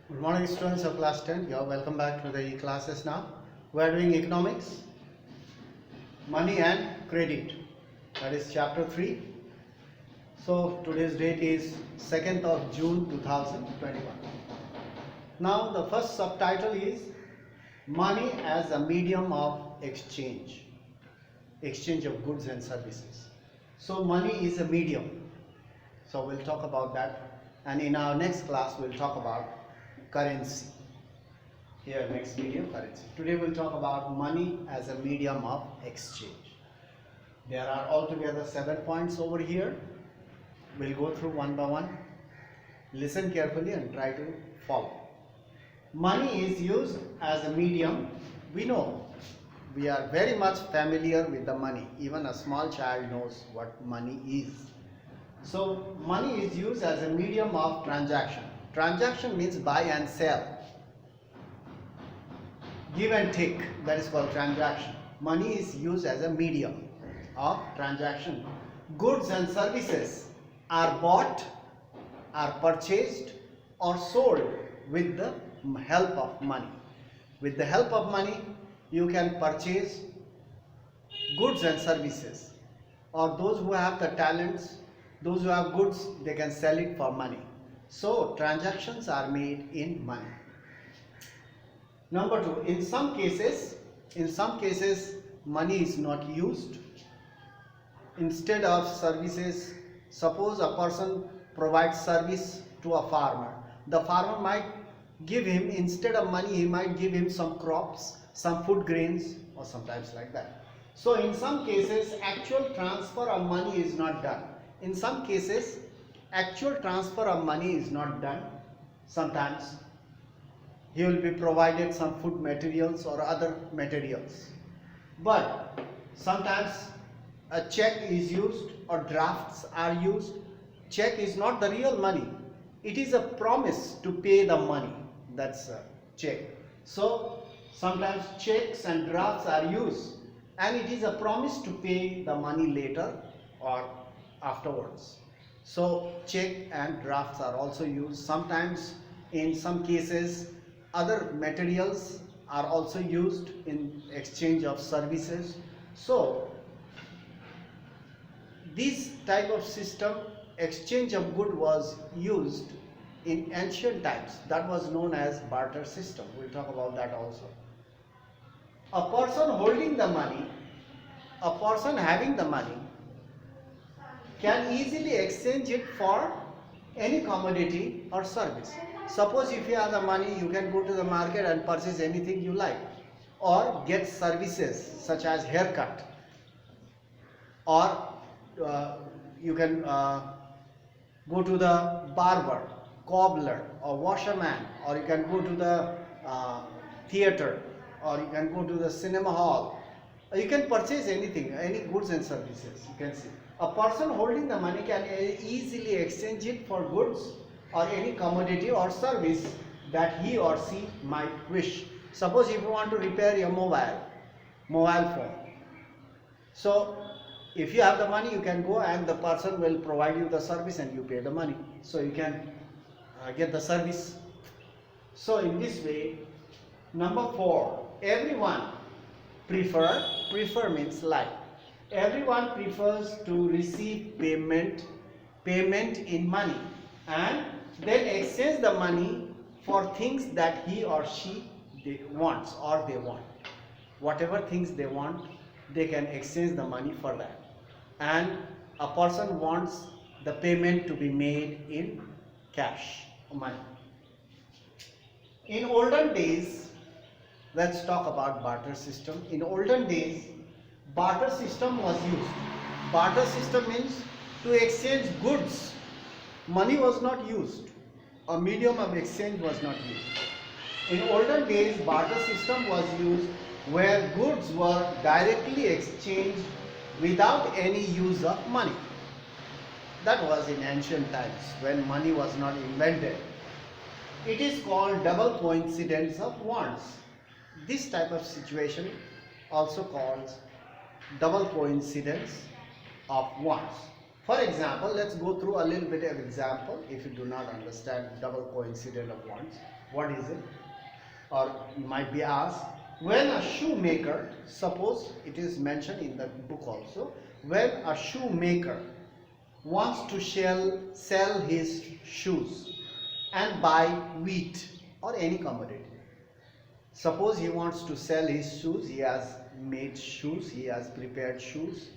Good morning, students of class 10. You're welcome back to the classes now. We are doing economics, money and credit. That is chapter 3. So today's date is 2nd of June 2021. Now the first subtitle is money as a medium of exchange of goods and services. So money is a medium. So we'll talk about that, and in our next class we'll talk about currency. Here next medium, currency. Today we'll talk about money as a medium of exchange. There are altogether 7 points over here. We'll go through one by one. Listen carefully and try to follow. Money is used as a medium. We know, we are very much familiar with the money. Even a small child knows what money is. So money is used as a medium of transaction. Transaction means buy and sell, give and take. That is called transaction. Money is used as a medium of transaction. Goods and services are bought, are purchased or sold with the help of money. With the help of money you can purchase goods and services, or those who have the talents, those who have goods, they can sell it for money. So transactions are made in money. Number 2, in some cases money is not used. Instead of services, suppose a person provides service to a farmer. The farmer might give him, instead of money, he might give him some crops, some food grains, or sometimes like that. So in some cases actual transfer of money is not done. In some cases actual transfer of money is not done. Sometimes he will be provided some food materials or other materials, but sometimes a check is used or drafts are used. Check is not the real money, it is a promise to pay the money. That's a check. So sometimes checks and drafts are used, and it is a promise to pay the money later or afterwards. So check and drafts are also used. Sometimes in some cases other materials are also used in exchange of services. So this type of system, exchange of good, was used in ancient times. That was known as barter system. We'll talk about that also. A person holding the money, a person having the money can easily exchange it for any commodity or service. Suppose if you have the money, you can go to the market and purchase anything you like, or get services such as haircut, or you can go to the barber, cobbler, or washerman, or you can go to the theater, or you can go to the cinema hall. You can purchase anything, any goods and services. You can see a person holding the money can easily exchange it for goods or any commodity or service that he or she might wish. Suppose if you want to repair your mobile phone, so if you have the money, you can go and the person will provide you the service and you pay the money, so you can get the service. So in this way. Number 4, everyone prefer means like, everyone prefers to receive payment in money and then exchange the money for things that he or she wants, or they want. Whatever things they want, they can exchange the money for that. And a person wants the payment to be made in cash, money. In olden days, let's talk about barter system. In olden days, barter system was used. Barter system means to exchange goods. Money was not used. A medium of exchange was not used. In olden days, barter system was used where goods were directly exchanged without any use of money. That was in ancient times when money was not invented. It is called double coincidence of wants. This type of situation also called double coincidence of wants. For example, let's go through a little bit of example if you do not understand double coincidence of wants. What is it? Or you might be asked, when a shoemaker, suppose it is mentioned in the book also, when a shoemaker wants to sell his shoes and buy wheat or any commodity. Suppose he wants to sell his shoes, he has made shoes, he has prepared shoes,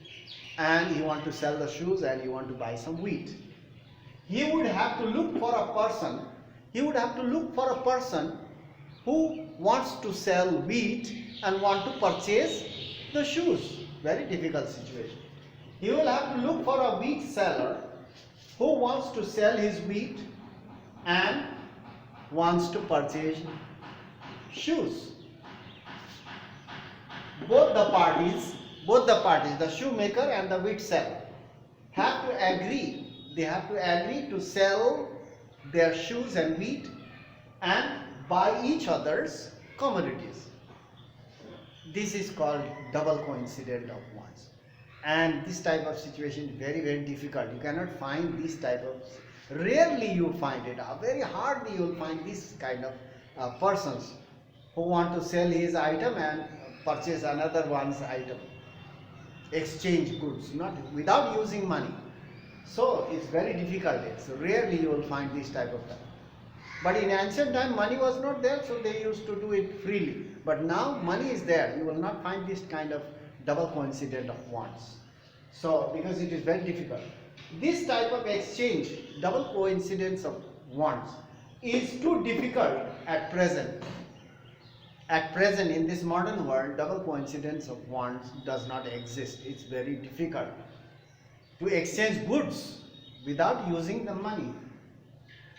and he wants to sell the shoes and he wants to buy some wheat. He would have to look for a person, who wants to sell wheat and want to purchase the shoes. Very difficult situation. He will have to look for a wheat seller who wants to sell his wheat and wants to purchase shoes. Both the parties, the shoemaker and the wheat seller, have to agree. They have to agree to sell their shoes and wheat and buy each other's commodities. This is called double coincidence of wants. And this type of situation is very, very difficult. You cannot find this type of, rarely you find it. Very hardly you will find this kind of persons who want to sell his item and purchase another one's item. Exchange goods, not without using money. So it's very difficult. It's rarely you will find this type of thing. But in ancient time, money was not there, so they used to do it freely. But now money is there. You will not find this kind of double coincidence of wants. So because it is very difficult. This type of exchange, double coincidence of wants, is too difficult at present. At present, in this modern world, double coincidence of wants does not exist. It's very difficult to exchange goods without using the money.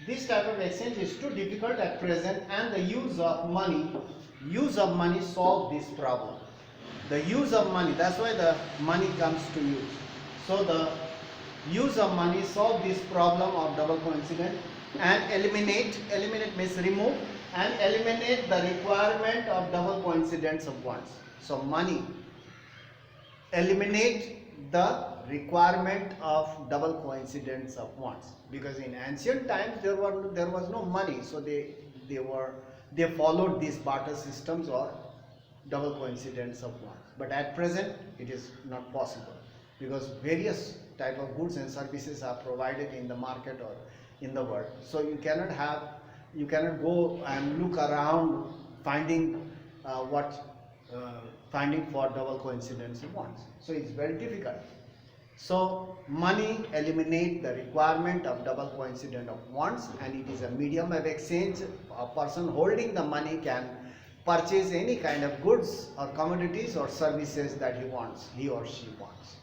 This type of exchange is too difficult at present, and the use of money solves this problem. The use of money, that's why the money comes to use. So the use of money solves this problem of double coincidence and eliminate means remove, and eliminate the requirement of double coincidence of wants. So money eliminate the requirement of double coincidence of wants, because in ancient times there was no money, so they followed these barter systems or double coincidence of wants. But at present it is not possible, because various type of goods and services are provided in the market or in the world. So you cannot go and look around finding for double coincidence of wants. So it's very difficult. So money eliminates the requirement of double coincidence of wants, and it is a medium of exchange. A person holding the money can purchase any kind of goods or commodities or services that he or she wants.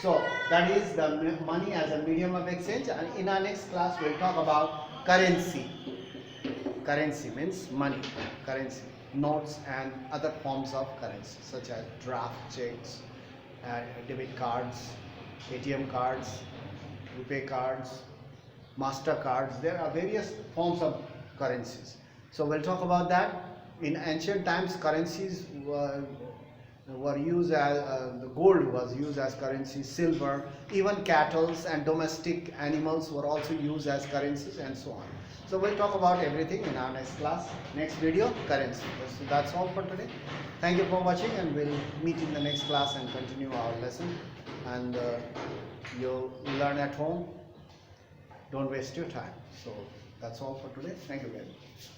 So that is the money as a medium of exchange. And in our next class we'll talk about currency. Currency means money, currency, notes and other forms of currency such as draft checks, debit cards, ATM cards, RuPay cards, Master cards. There are various forms of currencies. So we'll talk about that. In ancient times, currencies were used as the gold was used as currency, silver, even cattle and domestic animals were also used as currencies, and so on. So we'll talk about everything in our next class, next video, currency. So that's all for today. Thank you for watching, and we'll meet in the next class and continue our lesson. And you learn at home. Don't waste your time. So that's all for today. Thank you very much.